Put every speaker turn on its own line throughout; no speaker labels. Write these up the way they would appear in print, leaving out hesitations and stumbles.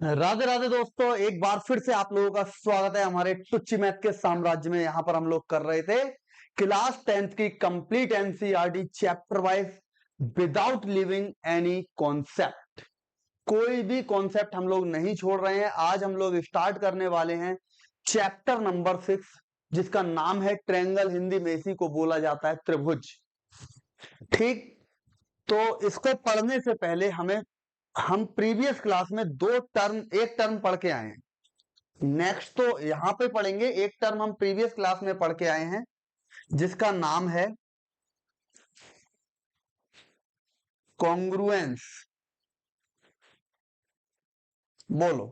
राधे राधे दोस्तों, एक बार फिर से आप लोगों का स्वागत है हमारे टुच्ची मैथ के साम्राज्य में। यहां पर हम लोग कर रहे थे क्लास 10th की complete NCERT chapter wise without leaving any concept. कोई भी कॉन्सेप्ट हम लोग नहीं छोड़ रहे हैं। आज हम लोग स्टार्ट करने वाले हैं चैप्टर नंबर 6, जिसका नाम है ट्रायंगल। हिंदी में इसी को बोला जाता है त्रिभुज। ठीक, तो इसको पढ़ने से पहले हम प्रीवियस क्लास में एक टर्म पढ़ के आए हैं। नेक्स्ट तो यहां पे पढ़ेंगे। एक टर्म हम प्रीवियस क्लास में पढ़ के आए हैं जिसका नाम है कॉन्ग्रुएंस। बोलो,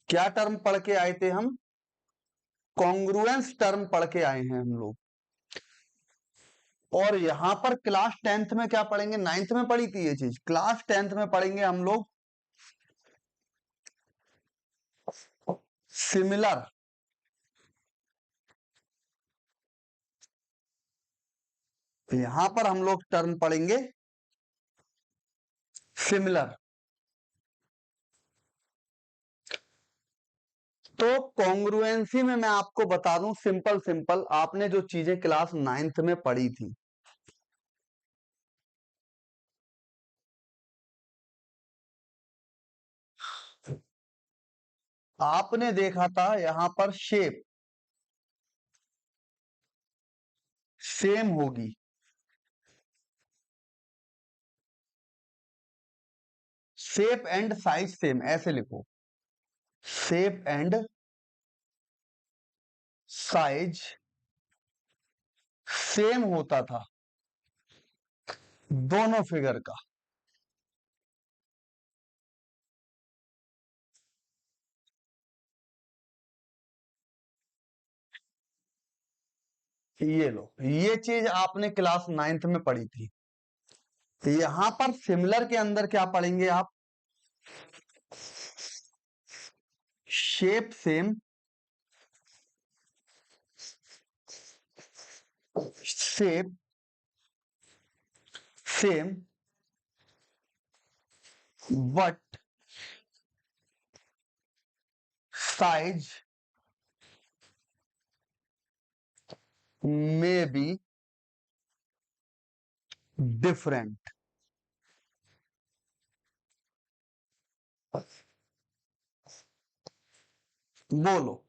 क्या टर्म पढ़ के आए थे हम? कॉन्ग्रुएंस टर्म पढ़ के आए हैं हम लोग। और यहां पर क्लास 10th में क्या पढ़ेंगे? 9th में पढ़ी थी ये चीज, क्लास 10th में पढ़ेंगे हम लोग सिमिलर। यहां पर हम लोग टर्म पढ़ेंगे सिमिलर। तो कॉन्ग्रुएंसी में मैं आपको बता दूं, सिंपल सिंपल आपने जो चीजें क्लास 9th में पढ़ी थी, आपने देखा था यहां पर शेप सेम होगी। शेप एंड साइज सेम, ऐसे लिखो, शेप एंड साइज सेम होता था दोनों फिगर का। ये लो, ये चीज आपने क्लास 9th में पढ़ी थी। यहां पर सिमिलर के अंदर क्या पढ़ेंगे आप? Shape same, shape same but size may be different। बोलो,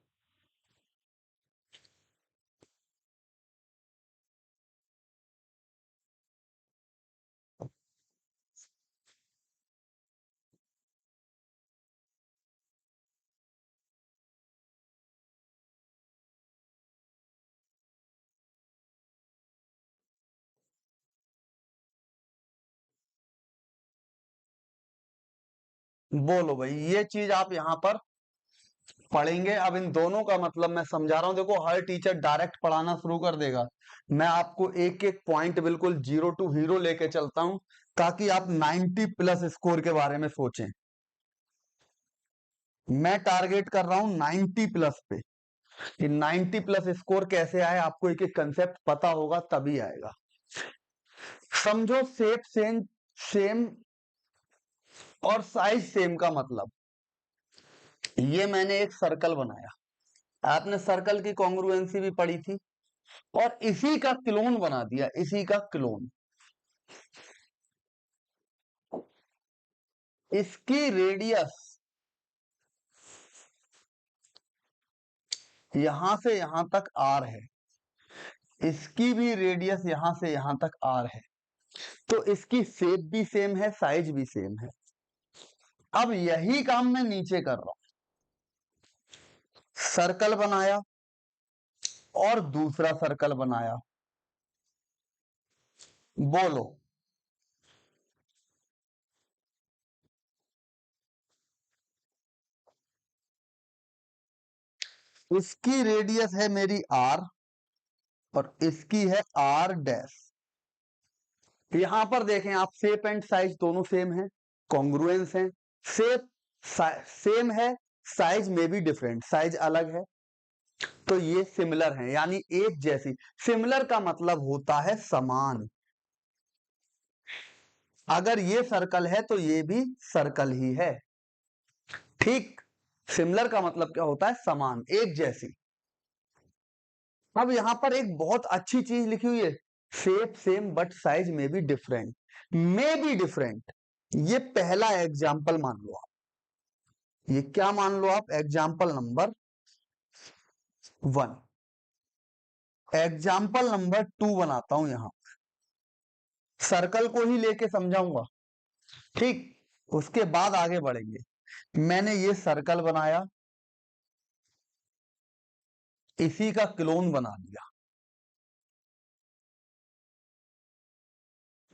बोलो भाई, ये चीज आप यहां पर पढ़ेंगे। अब इन दोनों का मतलब मैं समझा रहा हूं। देखो, हर टीचर डायरेक्ट पढ़ाना शुरू कर देगा, मैं आपको एक एक पॉइंट बिल्कुल 0 to हीरो लेके चलता हूं, ताकि आप 90 प्लस स्कोर के बारे में सोचें। मैं टारगेट कर रहा हूं 90 प्लस पे, कि 90 प्लस स्कोर कैसे आए, आपको एक एक कंसेप्ट पता होगा तभी आएगा। समझो, शेप सेम सेम और साइज सेम का मतलब, ये मैंने एक सर्कल बनाया, आपने सर्कल की कॉन्ग्रुएंसी भी पढ़ी थी, और इसी का क्लोन बना दिया, इसी का क्लोन। इसकी रेडियस यहां से यहां तक आर है, इसकी भी रेडियस यहां से यहां तक आर है, तो इसकी शेप भी सेम है, साइज भी सेम है। अब यही काम मैं नीचे कर रहा हूं, सर्कल बनाया और दूसरा सर्कल बनाया। बोलो, इसकी रेडियस है मेरी आर और इसकी है आर डैश। यहां पर देखें आप, शेप एंड साइज दोनों सेम है, कॉन्ग्रुएंस है। शेप सेम है, साइज में भी डिफरेंट, साइज अलग है, तो ये सिमिलर है, यानी एक जैसी। सिमिलर का मतलब होता है समान। अगर ये सर्कल है तो ये भी सर्कल ही है। ठीक, सिमिलर का मतलब क्या होता है? समान, एक जैसी। अब यहां पर एक बहुत अच्छी चीज लिखी हुई है, शेप सेम बट साइज में बी डिफरेंट। में बी डिफरेंट, ये पहला एग्जाम्पल मान लो आप। ये क्या मान लो आप? Example number 1। एग्जाम्पल नंबर 2 बनाता हूं यहां। सर्कल को ही लेके समझाऊंगा, ठीक, उसके बाद आगे बढ़ेंगे। मैंने ये सर्कल बनाया, इसी का क्लोन बना दिया।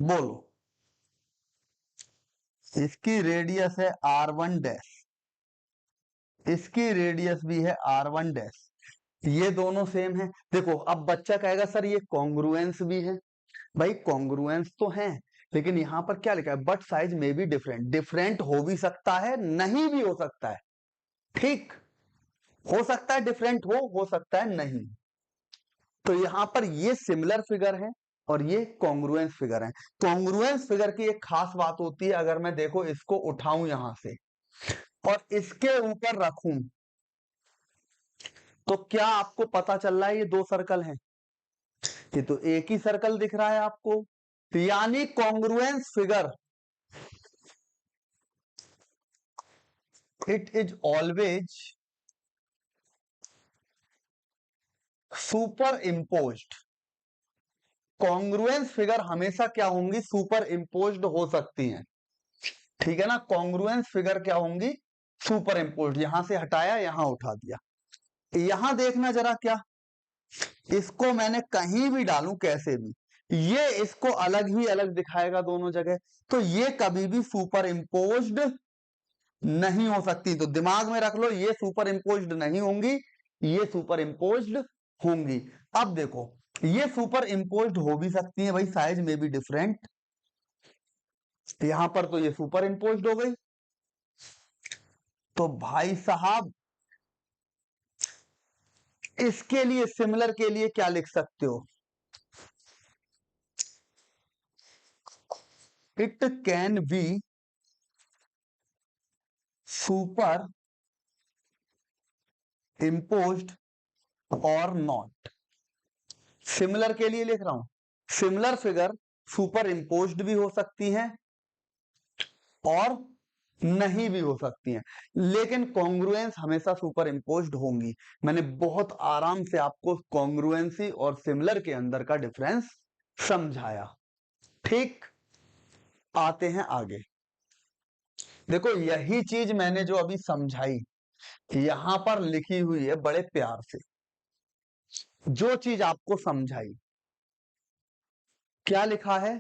बोलो, इसकी रेडियस है R1 डैश, इसकी रेडियस भी है R1 डैश, ये दोनों सेम है। देखो अब बच्चा कहेगा सर ये कॉन्ग्रुएंस भी है। भाई कॉन्ग्रुएंस तो है, लेकिन यहां पर क्या लिखा है? बट साइज में भी डिफरेंट। डिफरेंट हो भी सकता है, नहीं भी हो सकता है। ठीक, हो सकता है डिफरेंट हो सकता है नहीं। तो यहां पर ये सिमिलर फिगर है और ये कॉन्ग्रुएंस फिगर है। कॉन्ग्रुएंस फिगर की एक खास बात होती है, अगर मैं देखो इसको उठाऊं यहां से और इसके ऊपर रखूं, तो क्या आपको पता चल रहा है ये दो सर्कल हैं? ये तो एक ही सर्कल दिख रहा है आपको। तो यानी congruence figure, it is always super imposed. Congruence figure हमेशा क्या होंगी? सुपर इम्पोज्ड हो सकती हैं। ठीक है ना? कॉन्ग्रुएंस फिगर क्या होंगी? Super imposed. यहां से हटाया, यहां उठा दिया। यहां देखना जरा, क्या इसको मैंने कहीं भी डालूं कैसे भी, ये इसको अलग ही अलग दिखाएगा दोनों जगह। तो ये कभी भी सुपर इम्पोज्ड नहीं हो सकती। तो दिमाग में रख लो, ये सुपर इम्पोज्ड नहीं होंगी, ये सुपर इम्पोज्ड होंगी। अब देखो, ये सुपर इम्पोज्ड हो भी सकती है भाई, साइज में भी डिफरेंट। यहां पर तो ये सुपर इम्पोज्ड हो गई। तो भाई साहब इसके लिए, सिमिलर के लिए क्या लिख सकते हो? It can be super imposed और नॉट। सिमिलर के लिए लिख रहा हूं, सिमिलर फिगर सुपर इम्पोज्ड भी हो सकती है और नहीं भी हो सकती हैं, लेकिन कॉन्ग्रुएंस हमेशा सुपर इम्पोज्ड होंगी। मैंने बहुत आराम से आपको कॉन्ग्रुएंसी और सिमिलर के अंदर का डिफरेंस समझाया। ठीक, आते हैं आगे। देखो यही चीज मैंने जो अभी समझाई यहां पर लिखी हुई है बड़े प्यार से। जो चीज आपको समझाई, क्या लिखा है?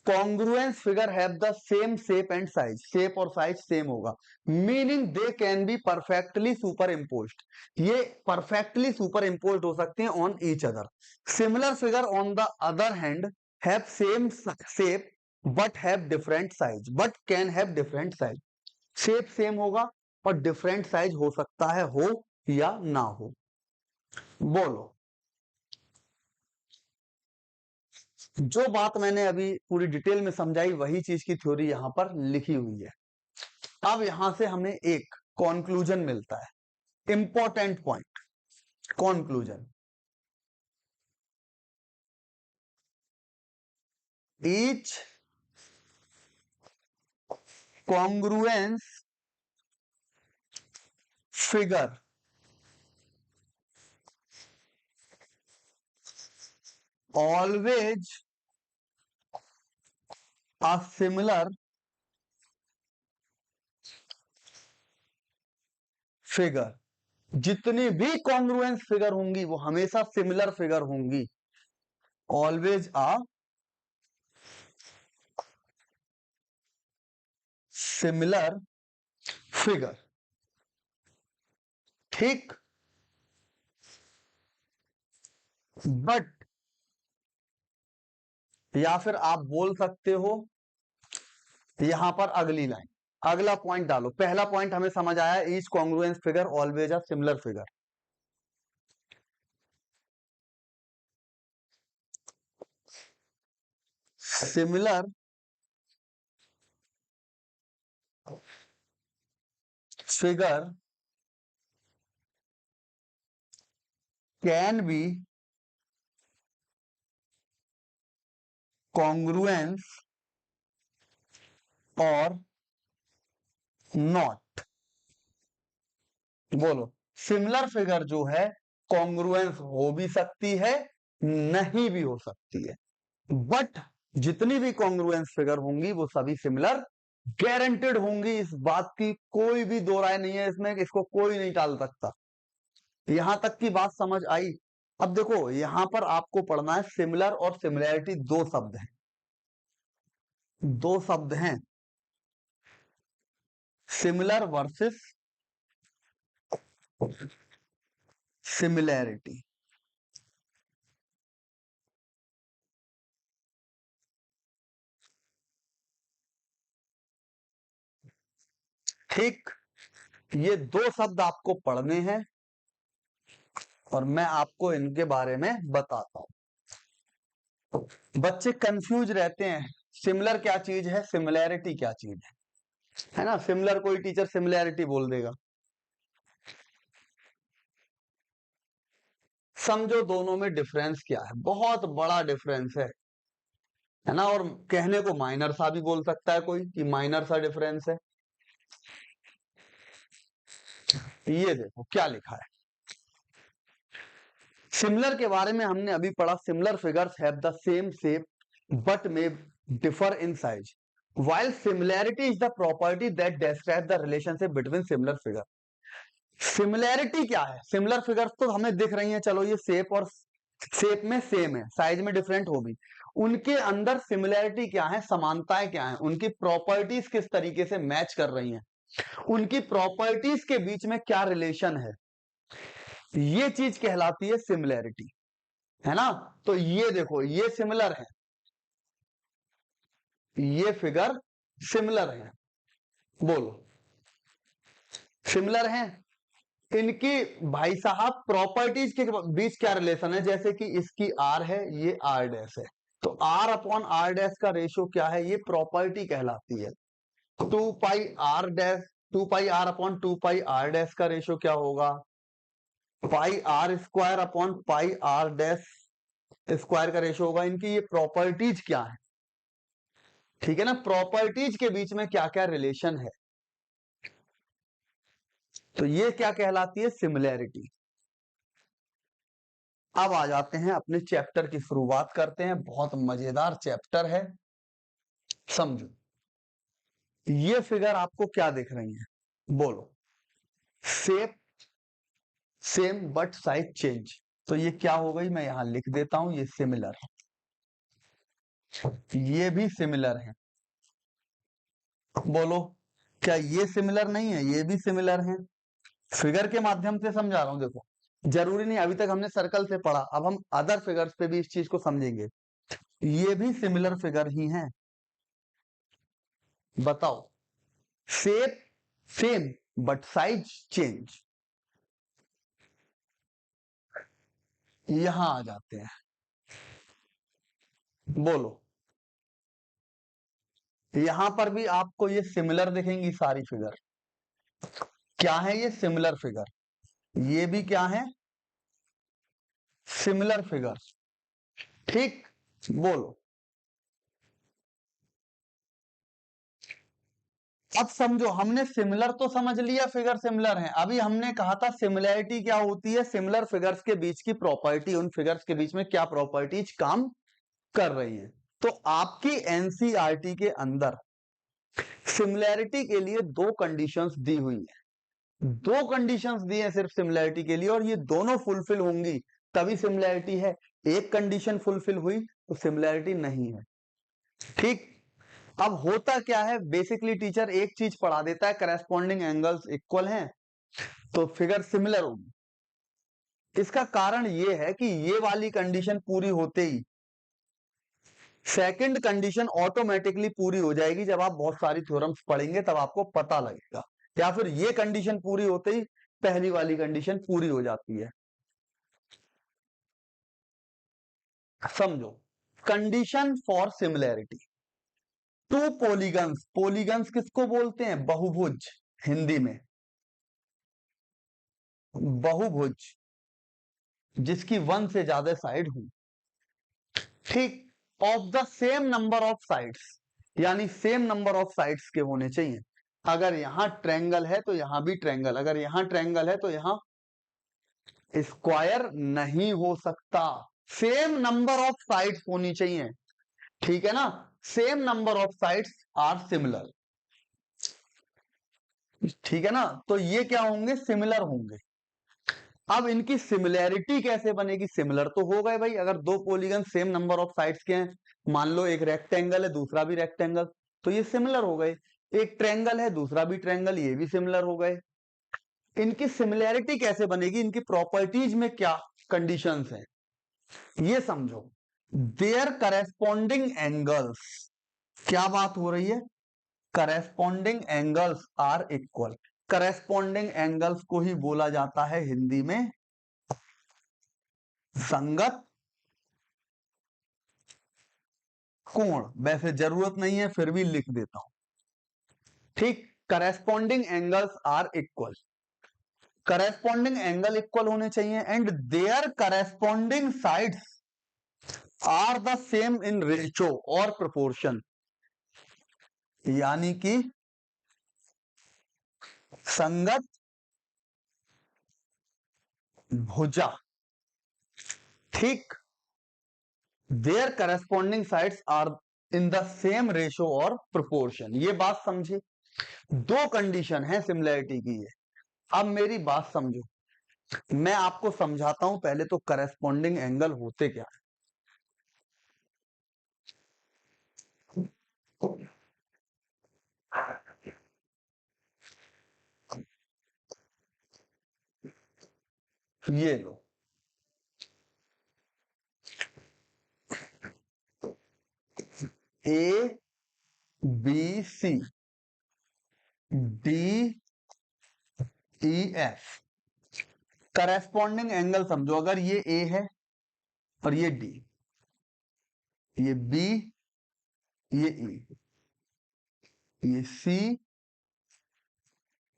Congruence figure have the same shape and size. Shape और साइज सेम होगा, meaning they can be perfectly super imposed. ये परफेक्टली सुपर इम्पोज्ड हो सकते हैं on each other. Similar figure on the other hand have same shape but have different size, but can have different size. Shape same होगा और different size हो सकता है, हो या ना हो। बोलो, जो बात मैंने अभी पूरी डिटेल में समझाई वही चीज की थ्योरी यहां पर लिखी हुई है। अब यहां से हमें एक कॉन्क्लूजन मिलता है, important point. Conclusion, each congruence figure always a similar figure. जितनी भी कॉन्ग्रुएंस फिगर होंगी वो हमेशा सिमिलर फिगर होंगी। Always a similar figure. ठीक, बट, या फिर आप बोल सकते हो यहां पर अगली लाइन, अगला पॉइंट डालो। पहला पॉइंट हमें समझ आया, each congruence figure always a similar figure. Similar figure can be congruence और नॉट। बोलो, सिमिलर फिगर जो है कॉन्ग्रुएंस हो भी सकती है, नहीं भी हो सकती है, बट जितनी भी कॉन्ग्रुएंस फिगर होंगी वो सभी सिमिलर गारंटेड होंगी। इस बात की कोई भी दो राय नहीं है इसमें, इसको कोई नहीं टाल सकता। यहां तक की बात समझ आई। अब देखो यहां पर आपको पढ़ना है सिमिलर और सिमिलैरिटी, दो शब्द हैं, दो शब्द हैं, सिमिलर वर्सेस सिमिलैरिटी। ठीक, ये दो शब्द आपको पढ़ने हैं और मैं आपको इनके बारे में बताता हूं। बच्चे कंफ्यूज रहते हैं, सिमिलर क्या चीज है, सिमिलैरिटी क्या चीज है ना। सिमिलर कोई टीचर सिमिलैरिटी बोल देगा। समझो दोनों में डिफरेंस क्या है, बहुत बड़ा डिफरेंस है ना। और कहने को माइनर सा भी बोल सकता है कोई कि माइनर सा डिफरेंस है। ये देखो क्या लिखा है, सिमिलर के बारे में हमने अभी पढ़ा, similar figures have the same shape but may differ in size, while similarity is the property that describes the relationship between similar figure। Similarity क्या है, सिमिलर फिगर्स तो हमें दिख रही हैं, चलो ये शेप और शेप में सेम है, साइज में डिफरेंट होगी, उनके अंदर सिमिलैरिटी क्या है, समानताएं क्या है, उनकी प्रॉपर्टीज किस तरीके से मैच कर रही हैं, उनकी प्रॉपर्टीज के बीच में क्या रिलेशन है, ये चीज कहलाती है सिमिलैरिटी, है ना। तो ये देखो ये सिमिलर है, ये फिगर सिमिलर है, बोलो सिमिलर है। इनकी भाई साहब प्रॉपर्टीज के बीच क्या रिलेशन है, जैसे कि इसकी आर है, ये आर डैश है, तो आर अपॉन आर डैश का रेशियो क्या है, ये प्रॉपर्टी कहलाती है। 2 pi R dash, 2 pi R upon 2 pi R dash का रेशियो क्या होगा, pi R square upon pi R dash square का रेशियो होगा। इनकी ये प्रॉपर्टीज क्या है, ठीक है ना, प्रॉपर्टीज के बीच में क्या क्या रिलेशन है, तो ये क्या कहलाती है, सिमिलैरिटी। अब आ जाते हैं अपने चैप्टर की शुरुआत करते हैं, बहुत मजेदार चैप्टर है, समझो। ये फिगर आपको क्या दिख रही है, बोलो, shape same but size change, तो ये क्या हो गई, मैं यहां लिख देता हूं, ये सिमिलर है, ये भी सिमिलर है। बोलो क्या ये सिमिलर नहीं है, ये भी सिमिलर है। फिगर के माध्यम से समझा रहा हूं, देखो जरूरी नहीं, अभी तक हमने सर्कल से पढ़ा, अब हम अदर फिगर्स पे भी इस चीज को समझेंगे। ये भी सिमिलर फिगर ही हैं, बताओ, shape same but size change. यहां आ जाते हैं, बोलो, यहां पर भी आपको ये सिमिलर दिखेंगी सारी फिगर, क्या है ये, सिमिलर फिगर, ये भी क्या है, सिमिलर फिगर, ठीक। बोलो, अब समझो, हमने सिमिलर तो समझ लिया, फिगर सिमिलर है, अभी हमने कहा था सिमिलैरिटी क्या होती है, सिमिलर फिगर्स के बीच की प्रॉपर्टी, उन फिगर्स के बीच में क्या प्रॉपर्टीज काम कर रही है। तो आपकी एनसीईआरटी के अंदर सिमिलैरिटी के लिए दो कंडीशंस दी हुई है, दो कंडीशंस दी है सिर्फ सिमिलैरिटी के लिए, और ये दोनों फुलफिल होंगी तभी सिमिलैरिटी है, एक कंडीशन फुलफिल हुई तो सिमिलैरिटी नहीं है, ठीक। अब होता क्या है, बेसिकली टीचर एक चीज पढ़ा देता है, करेस्पॉन्डिंग एंगल्स इक्वल हैं तो फिगर सिमिलर होगी। इसका कारण ये है कि ये वाली कंडीशन पूरी होते ही सेकंड कंडीशन ऑटोमेटिकली पूरी हो जाएगी, जब आप बहुत सारी थ्योरम्स पढ़ेंगे तब आपको पता लगेगा, या फिर ये कंडीशन पूरी होते ही पहली वाली कंडीशन पूरी हो जाती है, समझो। Condition for similarity, to polygons, polygons किसको बोलते हैं? बहुभुज, हिंदी में बहुभुज जिसकी वन से ज्यादा साइड हो, ठीक, of the same number of sides, यानी सेम नंबर ऑफ साइड्स के होने चाहिए। अगर यहां ट्रायंगल है तो यहां भी ट्रायंगल, अगर यहां ट्रायंगल है तो यहां स्क्वायर नहीं हो सकता, सेम नंबर ऑफ साइड्स होनी चाहिए, ठीक है ना, same number of sides are similar, ठीक है ना, तो ये क्या होंगे? सिमिलर होंगे। अब इनकी सिमिलैरिटी कैसे बनेगी? सिमिलर तो हो गए भाई, अगर दो polygon same number of sides के हैं, मान लो एक रेक्टेंगल है दूसरा भी रेक्टेंगल, तो ये सिमिलर हो गए। एक ट्रायंगल है दूसरा भी ट्रायंगल, ये भी सिमिलर हो गए। इनकी सिमिलैरिटी कैसे बनेगी? इनकी प्रॉपर्टीज में क्या कंडीशंस हैं ये समझो। देयर करेस्पॉन्डिंग एंगल्स, क्या बात हो रही है? Corresponding angles are equal. Corresponding angles को ही बोला जाता है हिंदी में संगत कोण। वैसे जरूरत नहीं है फिर भी लिख देता हूं, ठीक। Corresponding angles are equal, corresponding angle equal होने चाहिए, and their corresponding sides are the same in ratio और प्रोपोर्शन, यानी कि संगत भुजा, ठीक। Their corresponding sides are in the same ratio और प्रोपोर्शन, ये बात समझे। दो कंडीशन है सिमिलैरिटी की है। अब मेरी बात समझो, मैं आपको समझाता हूं पहले तो करेस्पॉन्डिंग एंगल होते क्या है। ये लो, A B C D E F, corresponding angle समझो। अगर ये ए है और ये डी, ये बी, ये ई, ये सी,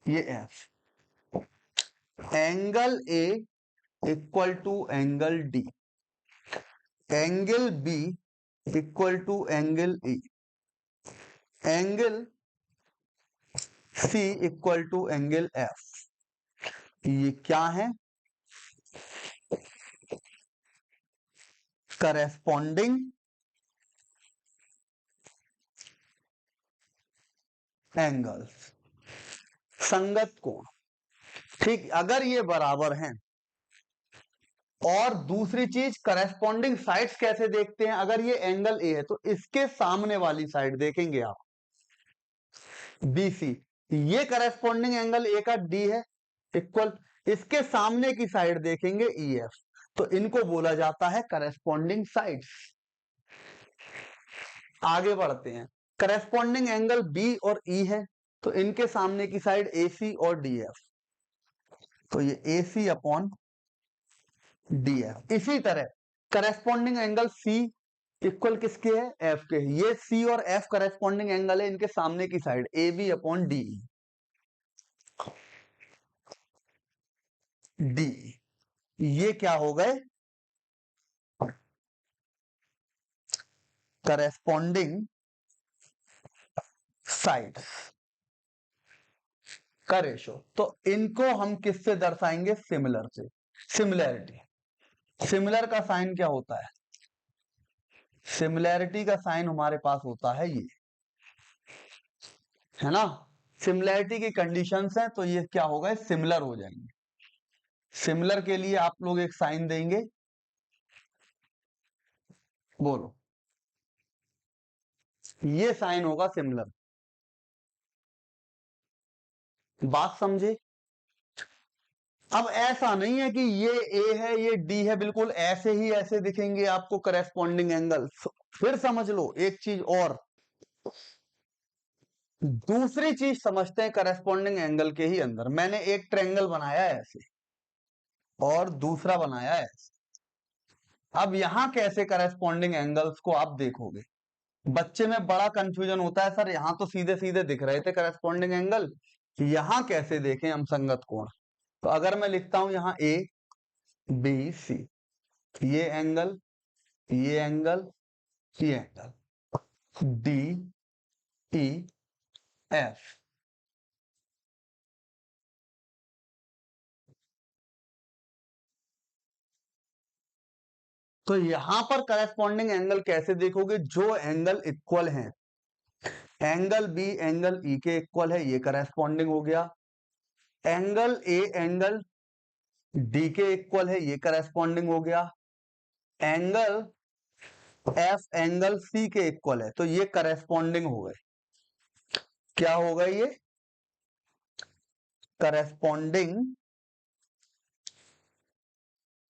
ये F, angle A equal to angle D, angle B equal to angle E, angle C equal to angle F. ये क्या है? करेस्पॉन्डिंग एंगल्स, संगत कोण, ठीक। अगर ये बराबर हैं, और दूसरी चीज करेस्पॉन्डिंग साइड्स कैसे देखते हैं? अगर ये एंगल ए है तो इसके सामने वाली साइड देखेंगे आप, बीसी, ये करेस्पॉन्डिंग एंगल ए का डी है इक्वल, इसके सामने की साइड देखेंगे ई एफ, तो इनको बोला जाता है करेस्पॉन्डिंग साइड्स। आगे बढ़ते हैं, करेस्पॉन्डिंग एंगल बी और ई है, तो इनके सामने की साइड ए सी और डी एफ, तो ये ए सी अपॉन डी एफ। इसी तरह करेस्पॉन्डिंग एंगल सी इक्वल किसके है? एफ के। ये सी और एफ करेस्पॉन्डिंग एंगल है, इनके सामने की side A B upon D, D, ये क्या हो गए? करेस्पॉन्डिंग साइड्स का रेशो। तो इनको हम किससे दर्शाएंगे? सिमिलर से, सिमिलैरिटी। सिमिलर का साइन क्या होता है? सिमिलैरिटी का साइन हमारे पास होता है ये, है ना। सिमिलैरिटी की कंडीशंस हैं तो ये क्या होगा? सिमिलर हो जाएंगे। सिमिलर के लिए आप लोग एक साइन देंगे, बोलो, ये साइन होगा सिमिलर। बात समझे? अब ऐसा नहीं है कि ये ए है ये डी है, बिल्कुल ऐसे ही ऐसे दिखेंगे आपको करेस्पॉन्डिंग एंगल। फिर समझ लो एक चीज और, दूसरी चीज समझते हैं करेस्पॉन्डिंग एंगल के ही अंदर। मैंने एक ट्रायंगल बनाया है ऐसे और दूसरा बनाया है ऐसे, अब यहां कैसे करस्पॉन्डिंग एंगल्स को आप देखोगे, बच्चे में बड़ा कंफ्यूजन होता है, सर यहां तो सीधे सीधे दिख रहे थे करस्पॉन्डिंग एंगल, यहां कैसे देखें हम संगत कोण। तो अगर मैं लिखता हूं यहां ए बी सी, ये एंगल, ये एंगल, ये एंगल, डी ई एफ, तो यहां पर करस्पॉन्डिंग एंगल कैसे देखोगे, जो एंगल इक्वल हैं, एंगल बी एंगल ई के इक्वल है, ये करस्पॉन्डिंग हो गया, एंगल ए एंगल डी के इक्वल है, ये करस्पॉन्डिंग हो गया, एंगल एफ एंगल सी के इक्वल है, तो ये करस्पॉन्डिंग हो गए, क्या हो गए ये करस्पॉन्डिंग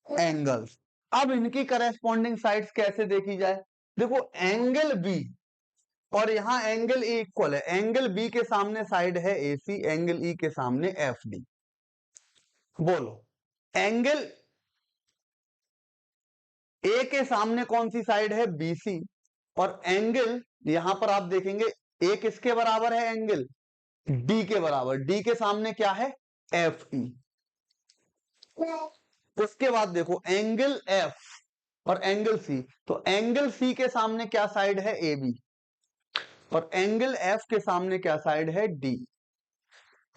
एंगल्स। अब इनकी करस्पॉन्डिंग साइड्स कैसे देखी जाए, देखो एंगल बी और यहां एंगल ए इक्वल है, एंगल बी के सामने साइड है एसी, एंगल ई के सामने एफ डी, बोलो एंगल ए के सामने कौन सी साइड है, बीसी, और एंगल यहां पर आप देखेंगे ए किसके बराबर है, एंगल डी के बराबर, डी के सामने क्या है, एफ ई। उसके बाद देखो एंगल एफ और एंगल सी, तो एंगल सी के सामने क्या साइड है, ए बी, और एंगल एफ के सामने क्या साइड है, डी,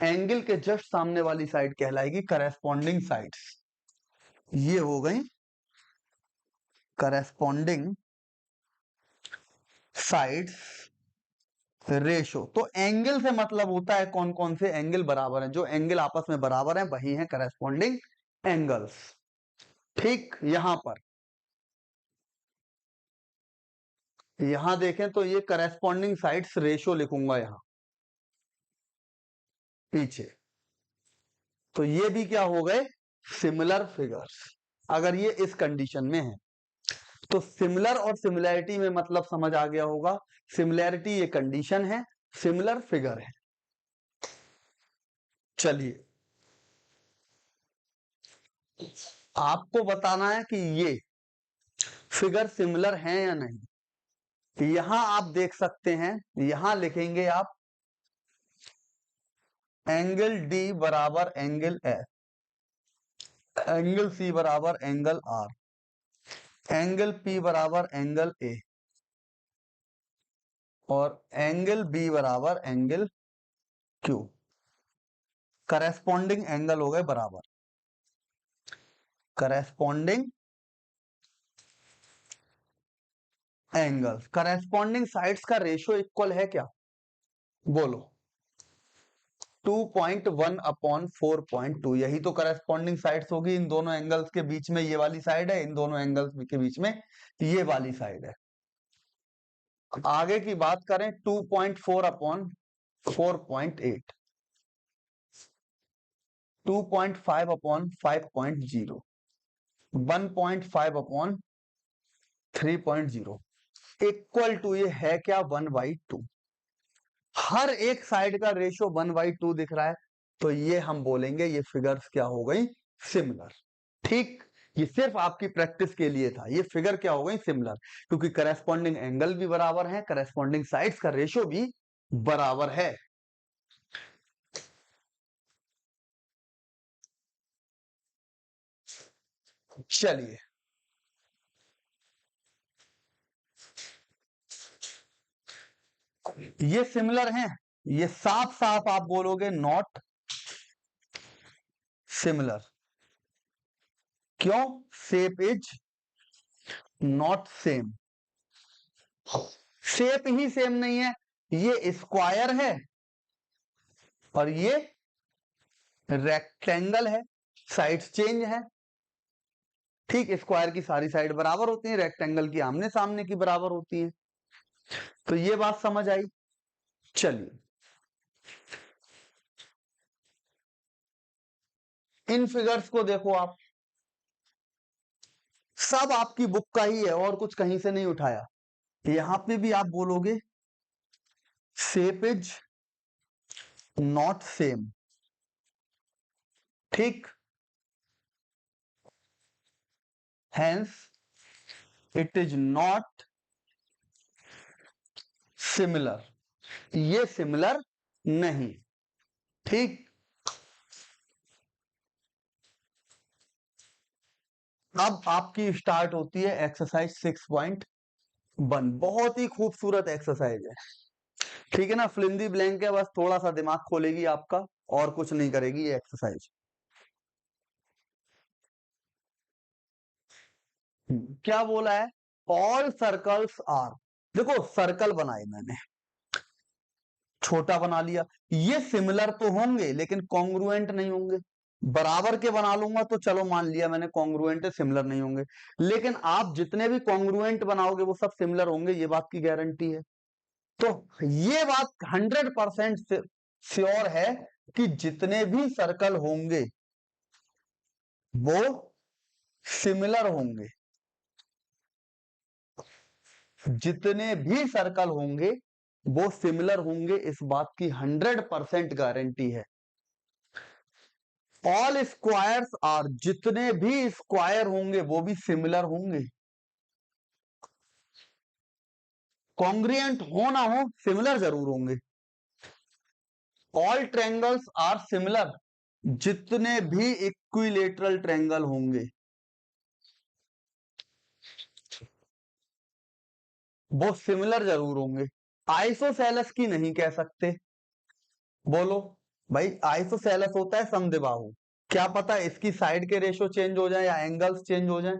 एंगल के जस्ट सामने वाली साइड कहलाएगी करस्पॉन्डिंग साइड्स। ये हो गई करस्पॉन्डिंग साइड्स रेशो। तो एंगल से मतलब होता है कौन कौन से एंगल बराबर हैं, जो एंगल आपस में बराबर हैं वही हैं करस्पॉन्डिंग एंगल्स। ठीक, यहां देखें तो ये करस्पॉन्डिंग साइड्स रेशो लिखूंगा यहां पीछे, तो ये भी क्या हो गए, सिमिलर फिगर्स। अगर ये इस कंडीशन में है तो सिमिलर और सिमिलैरिटी में मतलब समझ आ गया होगा, सिमिलैरिटी ये कंडीशन है, सिमिलर फिगर है। चलिए आपको बताना है कि ये फिगर सिमिलर है या नहीं। यहां आप देख सकते हैं, यहां लिखेंगे आप एंगल डी बराबर एंगल एफ, एंगल सी बराबर एंगल आर, एंगल पी बराबर एंगल ए, और एंगल बी बराबर एंगल क्यू। करस्पॉन्डिंग एंगल हो गए बराबर, करस्पॉन्डिंग एंगल्स, करस्पॉन्डिंग साइड्स का रेशियो इक्वल है क्या, बोलो 2.1 अपॉन 4.2, यही तो करस्पॉन्डिंग साइड्स होगी, इन दोनों एंगल्स के बीच में ये वाली साइड है, इन दोनों एंगल्स के बीच में ये वाली साइड है। आगे की बात करें 2.4 upon 4.8, 2.5 upon 5.0, 1.5 upon 3.0 equal to, ये है क्या 1/2। हर एक साइड का रेशियो 1/2 दिख रहा है, तो ये हम बोलेंगे ये फिगर्स क्या हो गई, सिमिलर। ठीक, ये सिर्फ आपकी प्रैक्टिस के लिए था, ये फिगर क्या हो गई, सिमिलर, क्योंकि करस्पॉन्डिंग एंगल भी बराबर है, करस्पॉन्डिंग साइड्स का रेशियो भी बराबर है। चलिए ये सिमिलर हैं, ये साफ साफ आप बोलोगे नॉट सिमिलर, क्यों, shape is not same, shape he same नहीं है, ये स्क्वायर है और ये रेक्टेंगल है, साइड्स चेंज है। ठीक, स्क्वायर की सारी साइड बराबर होती है, रेक्टेंगल की आमने सामने की बराबर होती है, तो ये बात समझ आई। चलिए इन फिगर्स को देखो आप, सब आपकी बुक का ही है और कुछ कहीं से नहीं उठाया। यहां पे भी आप बोलोगे शेप इज नॉट सेम, ठीक, hence it is not similar, ये सिमिलर नहीं। ठीक, अब आपकी स्टार्ट होती है एक्सरसाइज 6.1। बहुत ही खूबसूरत एक्सरसाइज है, ठीक है ना। फिल ब्लैंक है, बस थोड़ा सा दिमाग खोलेगी आपका, और कुछ नहीं करेगी ये एक्सरसाइज। क्या बोला है? ऑल सर्कल्स आर, देखो सर्कल बनाए मैंने, छोटा बना लिया, ये सिमिलर तो होंगे लेकिन कॉन्ग्रुएंट नहीं होंगे। बराबर के बना लूंगा तो चलो मान लिया मैंने कॉन्ग्रुएंट है, सिमिलर नहीं होंगे। लेकिन आप जितने भी कॉन्ग्रुएंट बनाओगे वो सब सिमिलर होंगे, ये बात की गारंटी है। तो ये बात 100% श्योर है कि जितने भी सर्कल होंगे वो सिमिलर होंगे, जितने भी सर्कल होंगे वो सिमिलर होंगे, इस बात की 100% गारंटी है। ऑल स्क्वायर्स आर, जितने भी स्क्वायर होंगे वो भी सिमिलर होंगे। कॉन्ग्रुएंट हो ना हो, सिमिलर जरूर होंगे। ऑल ट्रायंगल्स आर सिमिलर, जितने भी इक्विलेटरल ट्रायंगल होंगे वो सिमिलर जरूर होंगे। आइसोसेलेस की नहीं कह सकते, बोलो भाई, आइसोसेलेस होता है समद्विबाहु, क्या पता इसकी साइड के रेशो चेंज हो जाए या एंगल्स चेंज हो जाए,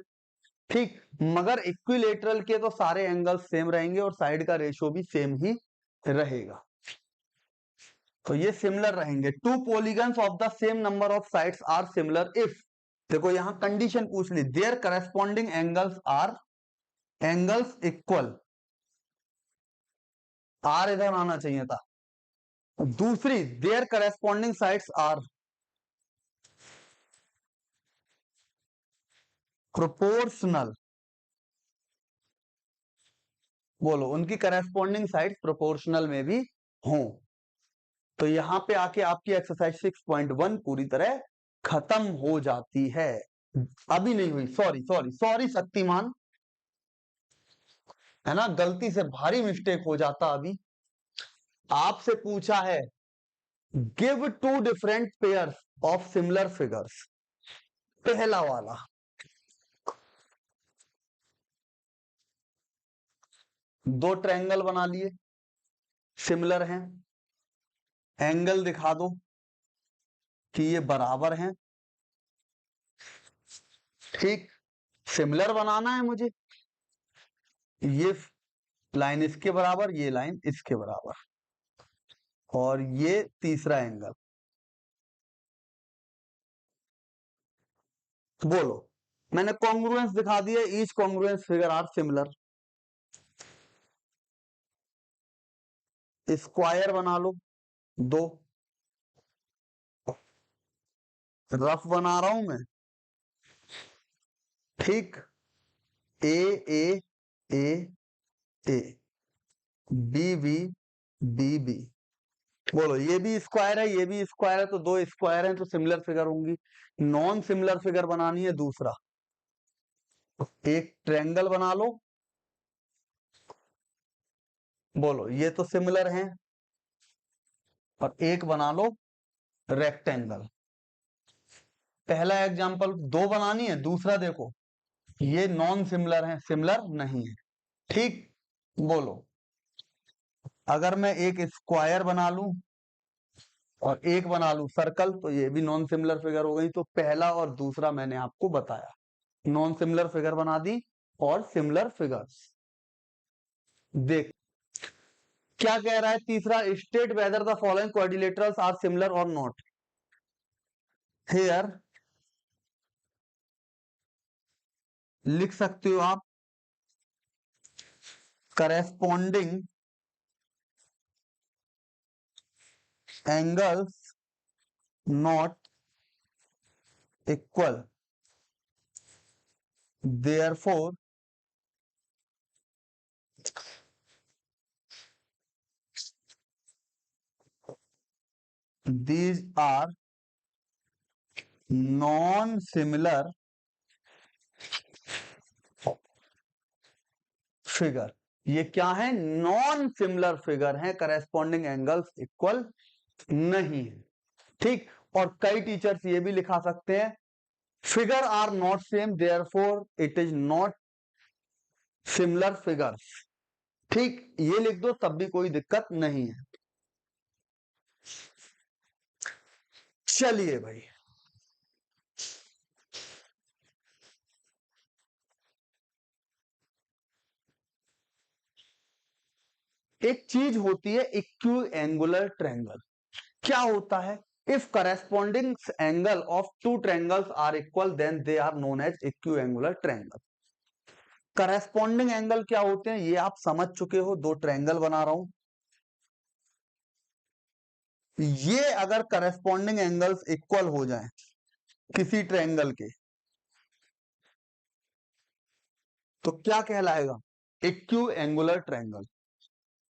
ठीक। मगर इक्विलेटरल के तो सारे एंगल्स सेम रहेंगे और साइड का रेशो भी सेम ही रहेगा, तो ये सिमिलर रहेंगे। Two polygons of the same number of sides are similar if, देखो यहां कंडीशन पूछ ली, their corresponding angles are, angles equal, are इधर आना चाहिए था। दूसरी, their corresponding sides are proportional, बोलो उनकी करस्पॉन्डिंग साइड्स प्रोपोर्शनल में भी हों। तो यहां पे आके आपकी एक्सरसाइज 6.1 पूरी तरह खत्म हो जाती है। अभी नहीं हुई, सॉरी सॉरी सॉरी शक्तिमान, है ना, गलती से भारी मिस्टेक हो जाता। अभी आपसे पूछा है give two different pairs of similar figures, पहला वाला, दो ट्रायंगल बना लिए, सिमिलर हैं, एंगल दिखा दो कि ये बराबर हैं, ठीक। सिमिलर बनाना है मुझे, ये लाइन इसके बराबर, ये लाइन इसके बराबर, और ये तीसरा एंगल, बोलो। मैंने कॉन्ग्रुएंस दिखा दिया, each congruence figure are similar. Square बना लो, दो, रफ बना रहा हूं मैं, ठीक। A A A A, B B B B, बोलो ये भी स्क्वायर है ये भी स्क्वायर है, तो दो स्क्वायर हैं तो सिमिलर फिगर होंगी। नॉन सिमिलर फिगर बनानी है दूसरा, एक ट्रायंगल बना लो, बोलो ये तो सिमिलर हैं, और एक बना लो रेक्टेंगल। पहला एग्जांपल दो बनानी है, दूसरा देखो ये नॉन सिमिलर है, सिमिलर नहीं है, ठीक। बोलो अगर मैं एक स्क्वायर बना लूं और एक बना लूं सर्कल, तो ये भी नॉन सिमिलर फिगर हो गई। तो पहला और दूसरा मैंने आपको बताया, नॉन सिमिलर फिगर बना दी और सिमिलर फिगर्स। देख क्या कह रहा है तीसरा, state whether the following quadrilaterals are similar और नॉट। हियर लिख सकते हो आप, corresponding angles not equal, therefore these are non-similar figure. ये क्या है? नॉन सिमिलर फिगर है, करेस्पॉन्डिंग एंगल्स इक्वल नहीं है। ठीक, और कई टीचर्स ये भी लिखा सकते हैं, figure are not same therefore it is not similar figures. ठीक, ये लिख दो तब भी कोई दिक्कत नहीं है। चलिए भाई, एक चीज होती है इक्यू एंगुलर ट्रायंगल। क्या होता है? If corresponding angle of two triangles are equal then they are known as equiangular triangle. Corresponding angle क्या होते हैं ये आप समझ चुके हो, दो ट्रायंगल बना रहा हूं, ये अगर करेस्पॉन्डिंग एंगल्स इक्वल हो जाएं किसी ट्रायंगल के तो क्या कहलाएगा? Equiangular triangle.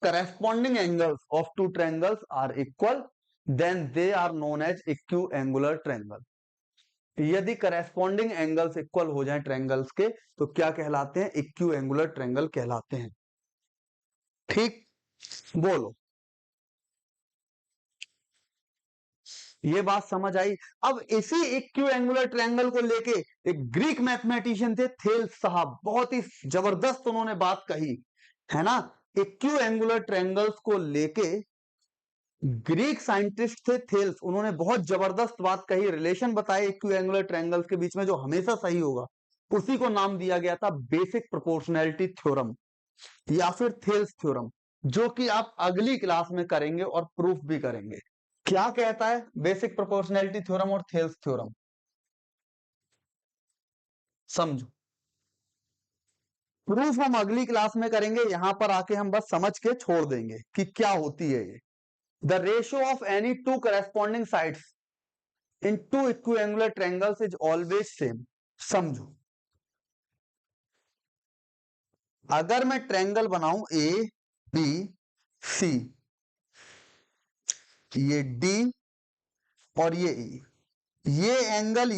corresponding angles of two triangles are equal then they are known as equiangular triangle। यदि corresponding angles equal हो जाएं ट्रायंगल्स के तो क्या कहलाते हैं? इक्विएंगुलर ट्रायंगल कहलाते हैं। ठीक, बोलो, ये बात समझ आई? अब इसी इक्विएंगुलर ट्रायंगल को लेके एक ग्रीक मैथमेटिशियन थे थेल्स साहब, बहुत ही जबरदस्त उन्होंने बात कही है ना। इक्विएंगुलर ट्रायंगल्स को लेके ग्रीक साइंटिस्ट थे थेल्स, उन्होंने बहुत जबरदस्त बात कही, रिलेशन बताए इक्विएंगुलर ट्रायंगल्स के बीच में जो हमेशा सही होगा, उसी को नाम दिया गया था बेसिक प्रोपोर्शनैलिटी थ्योरम या फिर थेल्स थ्योरम, जो कि आप अगली क्लास में करेंगे और प्रूफ भी करेंगे। क्या कहता है बेसिक प्रोपोर्शनैलिटी थ्योरम और थेल्स थ्योरम? समझो, प्रूफ हम अगली क्लास में करेंगे, यहां पर आके हम बस समझ के छोड़ देंगे कि क्या होती है ये। The ratio of any two corresponding sides in two equiangular triangles is always same. समझो, अगर मैं ट्रायंगल बनाऊं ए बी सी, ये डी और ये ई, ये एंगल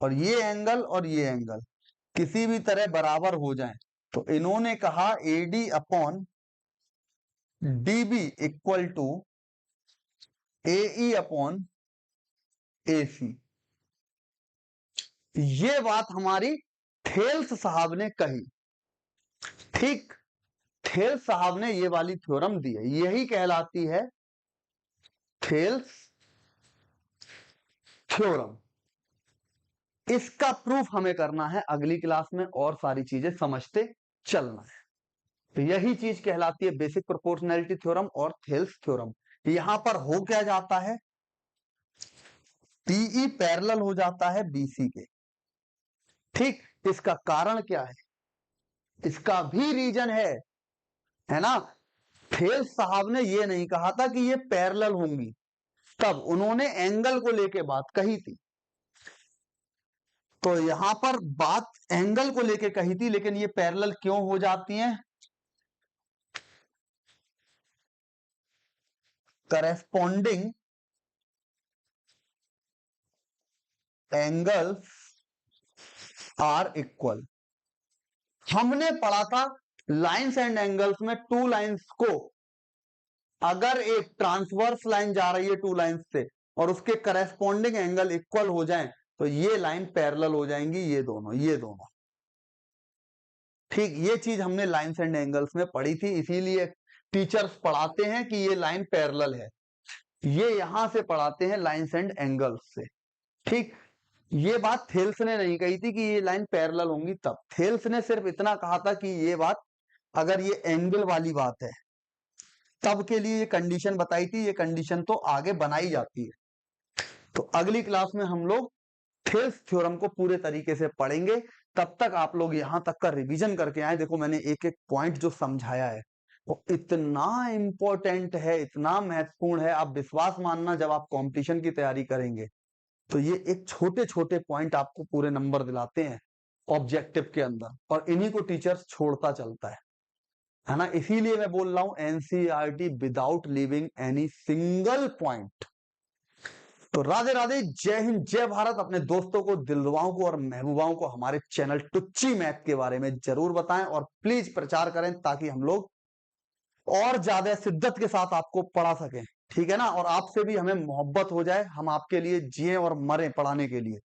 और ये एंगल और ये एंगल किसी भी तरह बराबर हो जाएं तो इन्होंने कहा AD upon DB equal to AE upon AC. ये बात हमारी थेल्स साहब ने कही। ठीक, थेल्स साहब ने ये वाली थ्योरम दी है, यही कहलाती है थेल्स थ्योरम। इसका प्रूफ हमें करना है अगली क्लास में और सारी चीजें समझते चलना है। तो यही चीज कहलाती है बेसिक प्रोपोर्शनैलिटी थ्योरम और थेल्स थ्योरम। यहां पर हो क्या जाता है? पीई पैरेलल हो जाता है बीसी के। ठीक, इसका कारण क्या है? इसका भी रीजन है ना। थेल्स साहब ने ये नहीं कहा था कि ये पैरेलल होंगी, तब उन्होंने एंगल को लेके बात कही थी। तो यहां पर बात एंगल को लेके कही थी, लेकिन ये पैरेलल क्यों हो जाती हैं? Corresponding angles are equal. हमने पढ़ा था लाइंस एंड एंगल्स में टू लाइंस को अगर एक ट्रांसवर्स लाइन जा रही है टू लाइंस से और उसके करेस्पॉन्डिंग एंगल इक्वल हो जाएं तो ये लाइन पैरेलल हो जाएंगी, ये दोनों। ठीक, ये चीज हमने लाइंस एंड एंगल्स में पढ़ी थी, इसीलिए टीचर्स पढ़ाते हैं कि ये लाइन पैरेलल है। ये यहां से पढ़ाते हैं लाइंस एंड एंगल्स से। ठीक, ये बात थेल्स ने नहीं कही थी कि ये लाइन पैरेलल होंगी, तब थेल्स ने सिर्फ इतना कहा था कि ये बात अगर ये एंगल वाली बात है तब के लिए ये कंडीशन बताई थी, ये कंडीशन तो आगे बनाई जाती है। तो अगली क्लास में हम लोग थेल्स थ्योरम को पूरे तरीके से पढ़ेंगे। तब तक आप लोग यहां तक का रिवीजन करके आए। देखो मैंने एक एक पॉइंट जो समझाया है वो इतना इंपॉर्टेंट है, इतना महत्वपूर्ण है, आप विश्वास मानना जब आप कंपटीशन की तैयारी करेंगे तो ये एक छोटे छोटे पॉइंट आपको पूरे नंबर दिलाते हैं ऑब्जेक्टिव के अंदर, और इन्हीं को टीचर्स छोड़ता चलता है ना। इसीलिए मैं बोल रहा हूं NCERT without leaving any single point. तो राधे राधे, जय हिंद, जय भारत। अपने दोस्तों को, दिलरुबाओं को और महबूबाओं को हमारे चैनल टुच्ची मैथ के बारे में जरूर बताएं और प्लीज प्रचार करें ताकि हम लोग और ज्यादा शिद्दत के साथ आपको पढ़ा सकें। ठीक है ना, और आपसे भी हमें मोहब्बत हो जाए, हम आपके लिए जिए और मरें पढ़ाने के लिए।